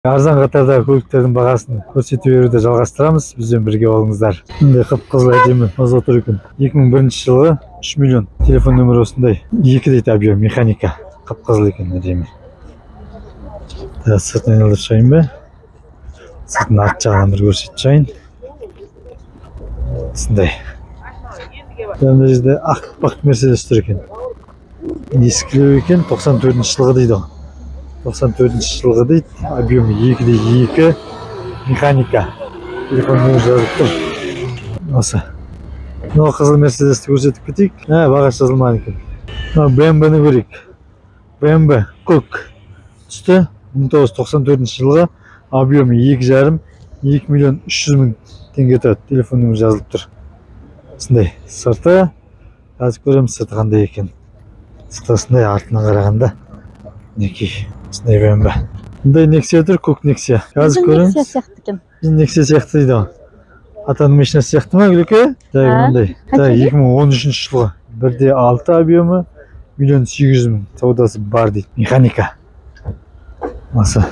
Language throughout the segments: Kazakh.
Арзан қатардағы көліктердің бағасын көрсетіп беруді жалғастырамыз. Бізбен бірге болыңыздар. Мындай қып-қызыл әдемі маз отыр екен. 2001 жылғы 3 миллион. Телефон нөмірі осындай. 2 дейді объем, механика. Қып-қызыл екен әдемі. Сыртын айналдырып шығайын ба? Сыртын арт жағынан бір көрсетіп шығайын. Осындай. Мына жерде ақ Мерседес тұр екен. Ескілеу екен, 94 жылғы дейді. 94 жылғы дейді. Объемы 2/2 механика. Телефон нөмірі жазылып тұр. Осы. Мынау қызыл Мерседесті көрсетіп кетейік. Бағасы жазылмаған екен. BMW-ні көрейік. BMW көк түсті. 1994 жылғы. Объемы 2,5 2.300.000 теңге тұрады. Телефон нөмірі жазылып тұр. Осындай сырты. Қазір көреміз сырты қандай екен. Сырты осындай, артынан қарағанда. Мінекей. Осындай BMW. Мындай Nexia тұр, көк Nexia. Қазір көреміз. Nexia сияқты екен. Nexia сияқты дейді. Атаның машинасы сияқты ма, Гүлеке? Мындай. 2013 жылғы. 1,6 объемы 1.800.000 саудасы бар дейді. Механика. Осы.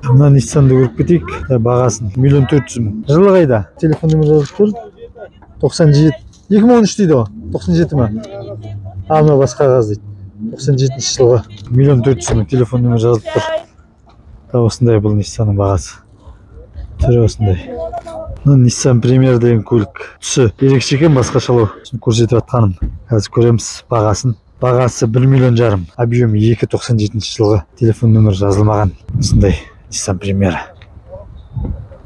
Мына Nissan'ды көріп кетейік. Бағасын 1.400.000. Жылы қайда? Телефон нөмірі жазылып тұр. 97. 2013 дейді о. 97 ма? Мына басқа қағаз дейді. 97 жылғы. 1.400.000 телефон нөмірі жазылып тұр. Осындай бұл Nissan'ның бағасы. Түрі осындай. Nissan Premier деген көлік. Түсі ерекше екен, басқашалау. Көрсетіп атқаным. Қазір көреміз бағасын. Бағасы 1,5 миллион. Объемы 2.97 жылғы. Телефон нөмірі жазылмаған. Осындай Nissan Premier.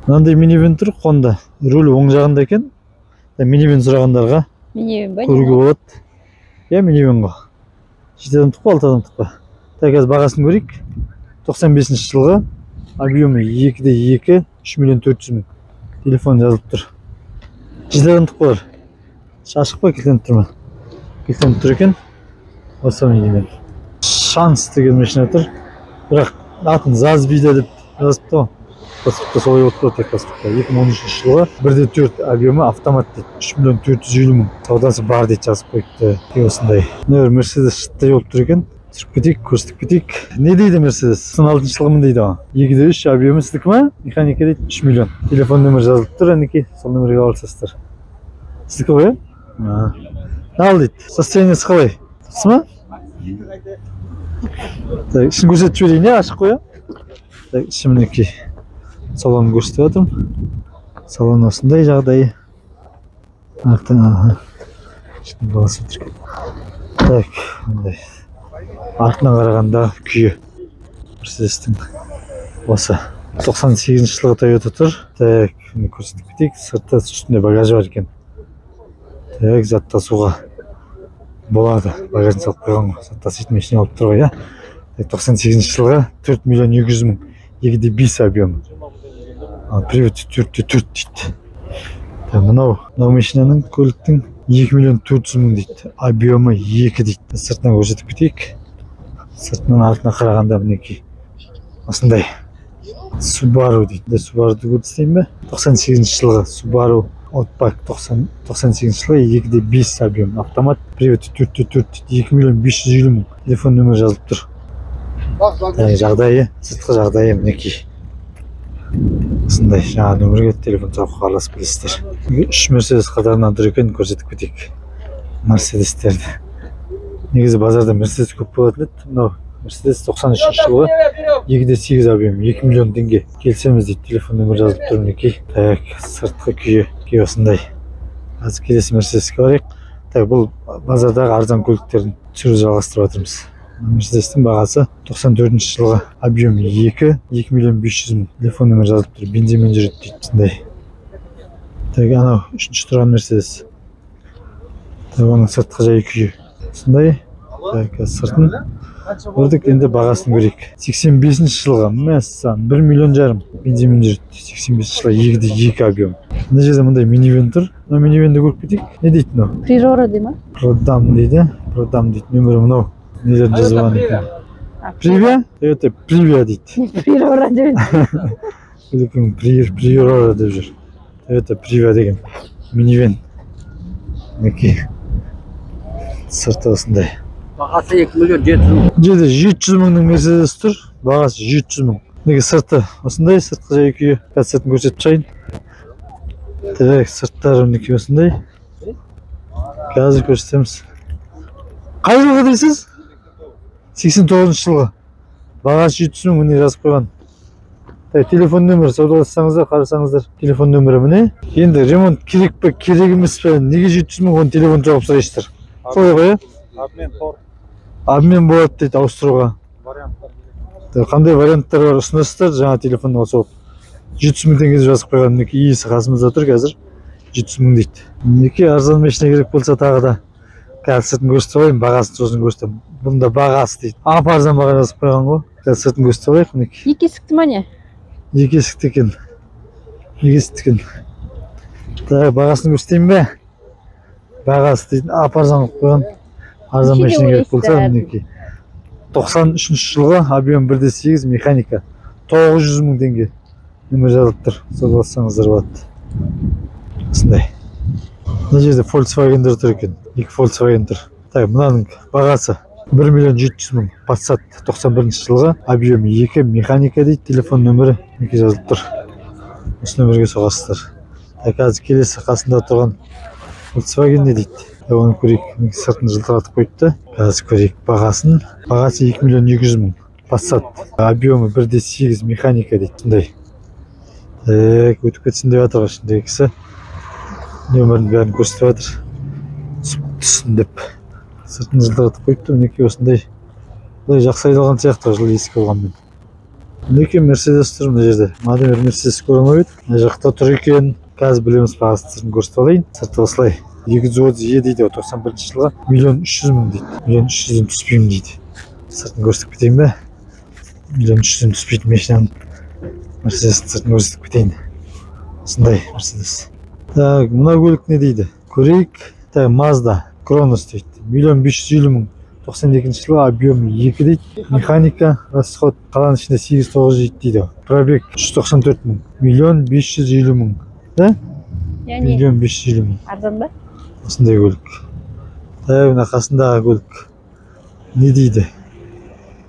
Мынандай минивэн тұр, Honda. Рөлі оң жағында екен. Минивэн сұрағандарға көруге болады. Минивэн ғой. 7 адамдық па, 6 адамдық па. Қазір бағасын көрейік. 95 жылғы. Объемы 2/2 3.400.000. Телефон жазылып тұр. 7 адамдық болар. Ашық па, келтеніп тұр ма? Келтеніп тұр екен. Осы минивэн. Шанс деген машина тұр. Бірақ атын Зазбида деп жазыпты ғой. Паспортта солай отыр тек паспортта. 2013 жылғы 1/4 объемы автомат дейді. 3.450.000 саудасы бар дейді жазып қойыпты. Осындай. Нөмір Мерседес шыттай болып тұр екен. Түсіріп кетейік, көрсетіп кетейік. Не дейді Мерседес? 96 жылғымын дейді ғой. 2/3 объемы сіздікі ма? Механика дейді 3 миллион. Телефон нөмірі жазылып тұр, әнекей. Сол нөмірге хабарласасыздар. Сіздікі ғой? Ал дейді. Состояниесі қалай? Жақсы ма? Ішін көрсетіп жіберейін, ашық қой. Ішін мінекей. Салонын көрсетіп жатырмын. Салон осындай жағдайы. Ішін баласы отыр екен. Артынан қарағанда күйі. Мерседестің осы. 98 жылғы Toyota тұр. Көрсетіп кетейік. Сыртта үстінде багажы бар екен. Заттасуға болады. Багажын салып қойған ғой. Заттаситын машина алып тұр ғой. 98 жылғы 4.200.000. 2/5 объем. Привет 4/4 дейді. Мынау машинаның көліктің 2.400.000 дейді. Объемы 2 дейді. Сыртынан көрсетіп кетейік. Сыртынан артына қарағанда мінекей. Осындай. Subaru дейді. Subaru'ды көрсетейін бе? 98 жылғы Subaru Outback 98 жылғы 2/5 объем. Автомат. Привет 4/4 дейді. 2.550.000. Телефон нөмірі жазылып тұр. Жағдайы, сыртқы жағдайы мінекей. Осындай жаңа нөмірге телефон соғып хабарласып білесіздер. 3 Мерседес қатарынан тұр екен, көрсетіп кетейік. Мерседестерді. Негізі базарда Мерседес көп болатын еді. Мынау Мерседес 93 жылғы 2/8 объем, 2 миллион теңге. Келсеміз дейді, телефон нөмірі жазылып тұр мінекей. Сыртқы күйі осындай. Қазір келесі Мерседеске барайық. Бұл базардағы арзан көліктерін түсіру жалғастырып жатырмыз. Мерседестің бағасы 94 жылғы. Объемы 2.500.000. Телефон нөмірі жазылып тұр. Бензинмен жүреді дейді. Осындай. Анау 3-ші тұрған Мерседес. Оның сыртқы жайы күйі. Осындай. Сыртын көрдік, енді бағасын көрейік. 85 жылғы. Мәссаған 1,5 миллион. Бензинмен жүреді. 85 жылғы 2/2 объем. Мына жерде мындай минивэн тұр. Мына минивэнді көріп кетейік. Не дейді мынау? Приора дейді ма? Продам дейді. Продам дейді. Нөмірі мынау. Нелерін жазылған екен. Привия? Это Привия дейді. Приора дейді. Приора деп жүр. Это Привия деген. Минивэн. Мінекей. Сырты осындай. Бағасы 2.700.000. Жерде 700.000-ның Мерседес тұр. Бағасы 700.000. Неге сырты осындай, сыртқы жай күйі қазір көрсетіп шығайын. Так, сырттары мінекей осындай. Қазір көрсетеміз. Қай жылғы дейсіз? 89 жылғы. Бағасы 700 мың міне жазып қойған. Телефон нөмірі саудалассаңыздар, қарасаңыздар. Телефон нөмірі міне. Енді ремонт керек пе, керек емес пе? Неге 700 мың оны телефон жауып сұрайсыздар? Солай ғой, обмен болады дейді ауыстыруға. Қандай варианттар бар ұсыныстар, жаңа телефонға соғып. 700 мың теңге жазып қойған. Мінекей иесі қасымызда тұр қазір. 700 мың дейді. Мінекей арзан машина керек болса тағы да қазір сыртын көрсетіп қойайын, бағасын сосын көрсетем. Бұнда бағасы дейді. Арзан баға жазып қойған ғой. Қазір сыртын көрсетіп қойайық мінекей. Екі есікті ма не? Екі есікті екен. Екі есікті екен. Бағасын көрсетейін бе? Бағасы дейді. Арзан қылып қойған. Арзан машина керек болса мінекей. 93 жылғы, объем 1.8 механика. 900 мың теңге. Нөмір жазылып тұр. Саудалассаңыздар болады. Осындай. Мына жерде Volkswagen'дер тұр екен. 2 Volkswagen тұр. Мынаның бағасы 1 миллион 700 мың. Passat 91 жылғы, объем 2 механика дейді. Телефон нөмірі жазылып тұр. Осы нөмірге соғасыздар. Қазір келесі қасында тұрған Volkswagen не дейді? Оны көрейік. Сыртын жылтыратып қойыпты. Қазір көрейік бағасын. Бағасы 2 миллион 200 мың. Passat. Объемы 1.8 механика дейді. Сондай. Өтіп кетсін деп жатыр ішіндегі кісі. Нөмірін бәрін көрсетіп жатыр. Түсін деп. Сыртын жылтыратып қойыпты. Мінекей осындай. Жақсы айдалған сияқты жылы ескі болғанмен. Мінекей Mercedes тұр мына жерде. Мадам Mercedes көрмей еді. Мына жақта тұр екен. Қазір білеміз бағасын көрсетіп алайын. Сырты осылай. 230 дейді, 91 жылға 1 миллион 300 мың дейді. 1 миллион 300-ден түспеймін дейді. Сыртын көрсетіп кетейін бе? 1 миллион 300-ден түспейді машинаның. Мерседестің сыртын көрсетіп кетейін. Осындай Мерседес. Мына көлік не дейді? Көрейік. Mazda Kronos дейді. 1 миллион 550 мың. 92 жылға объем 2 дейді. Механика, расход қаланың ішінде 8-9 дейді. Пробег 394 мың. 1 миллион 550 мың. Да? 1 миллион 550 мың. Арзан ба? Осындай көлік. Мына қасындағы көлік. Не дейді?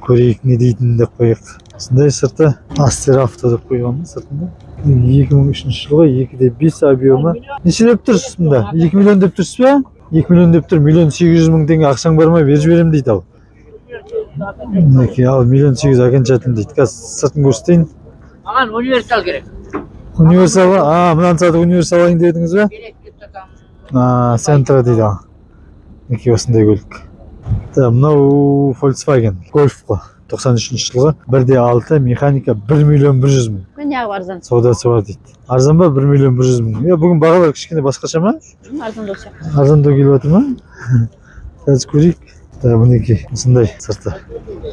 Көрейік не дейтінін деп қойық. Осындай сырты Астер авто деп қойған сыртында. 2003 жылғы 2.5 объемы. Неше деп тұрсыз мұнда? 2 миллион деп тұрсыз ба? 2 миллион деп тұр. 1 миллион 800 мың теңге ақшаң бар ма? Беріп жіберем дейді ал. Мінекей ал 1 миллион 800 әкеншатын дейді. Қазір сыртын көрсетейін. Маған универсал керек. Универсал ба? Мынаны сатып универсал алайын дедіңіз ба? Центра дейді. Мінекей осындай көлік. Мынау Volkswagen Golf қой. 93 жылғы 1.6 механика 1 миллион 100 мың. Неғып арзан? Саудасы бар дейді. Арзан ба? 1 миллион 100 мың. Бүгін бағалар кішкене басқаша ма? Арзандау сияқты. Арзандау келіп жатыр ма? Қазір көрейік. Мінекей осындай сырты.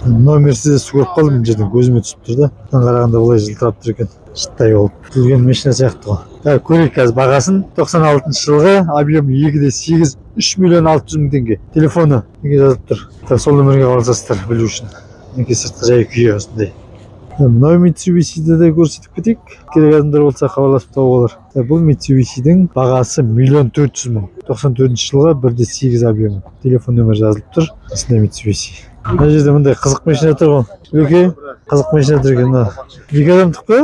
Мынау Mercedes көріп қалдым, мына жерден көзіме түсіп тұр да. Қарағанда былай жылтырап тұр екен. Шыттай болып. Жүрген машина сияқты ғой. Көрейік қазір бағасын. 96 жылғы, объем 2.8, 3 миллион 600 мың теңге. Телефоны неге жазып тұр. Сол нөмірге хабарласасыздар білу үшін. Мінекей сыртқы жай күйі осындай. Мынау Mitsubishi'ді де көрсетіп кетейік. Керек адамдар болса хабарласып тауып алар. Бұл Mitsubishi'дің бағасы 1 миллион 400 мың. 94 жылға 1.8 объемы. Телефон нөмірі жазылып тұр. Осындай Mitsubishi. Мына жерде мындай қызық машина тұр ғой. Өке, қызық машина тұр екен. Екі адамдық па?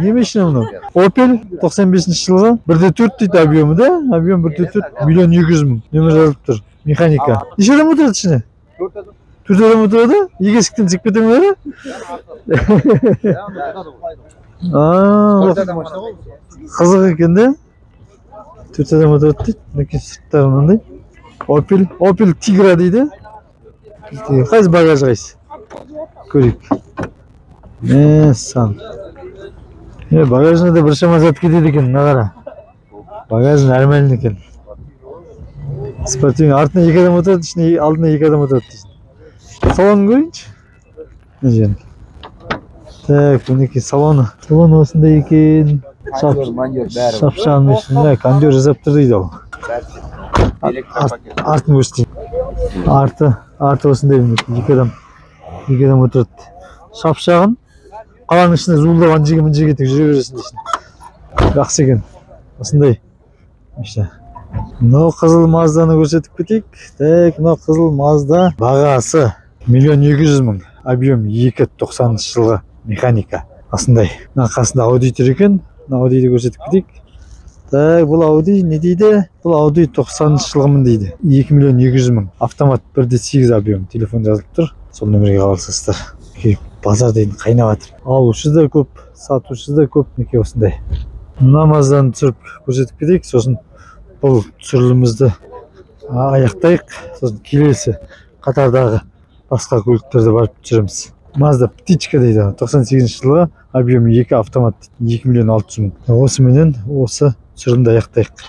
Не машина мынау? Opel 95 жылға 1.4 дейді объемы да? Объем 1.4, 1 миллион 200 мың. Нөмір жазылып тұр. Механика. Неше адам отырады ішіне? 4 адам отырады? Екі есіктен шығып кете ме? Қызық екен де. 4 адам отырады дейді. Мінекей сырттары мынандай. Opel Tigra дейді. Қайсы багаж қайсы? Көрейік. Сан. Багажына да бір шама зат кетеді екен, мына қара. Багажын әрмәлін екен. Спортивный. Артына 2 адам отырады, ішіне алдына 2 адам отырады дейсің. Салонын көрейінші. Мына жерін. Мінекей салоны. Салоны осындай екен. Шапшаң машина, кондер жасап тұр дейді ол. Артын көрсетейін. Арты осындай мінекей. 2 адам отырады. Шапшағын. Қаланың ішінде зуылдап ан жерге кетіп жүре бересің дейсің. Жақсы екен. Осындай. Мынау қызыл Мазданы көрсетіп кетейік. Мынау қызыл Мазда бағасы 1 миллион 200 мың. Объем 2.90 жылғы механика. Осындай. Мына қасында Audi тұр екен. Ауdiді көрсетіп кетейік. Так, бұл Audi не дейді? Бұл Audi 90 жылғымын дейді. 2 миллион 200 мың. Автомат 1.8 объем. Телефон жазылып тұр. Сол нөмірге хабарласыңыздар. Базар дейін қайнап жатыр. Алушы да көп, сатушы да көп. Неке осындай. Намаздан түсіріп көрсетіп кетейік. Сосын бұл түсірілімізді аяқтайық. Сосын келесі қатардағы басқа көліктерді барып түсіреміз. Mazda птичка дейді. 98 жылғы объем 2 автомат 2 миллион 600 мың. Осыменен осы түсірімді аяқтайық.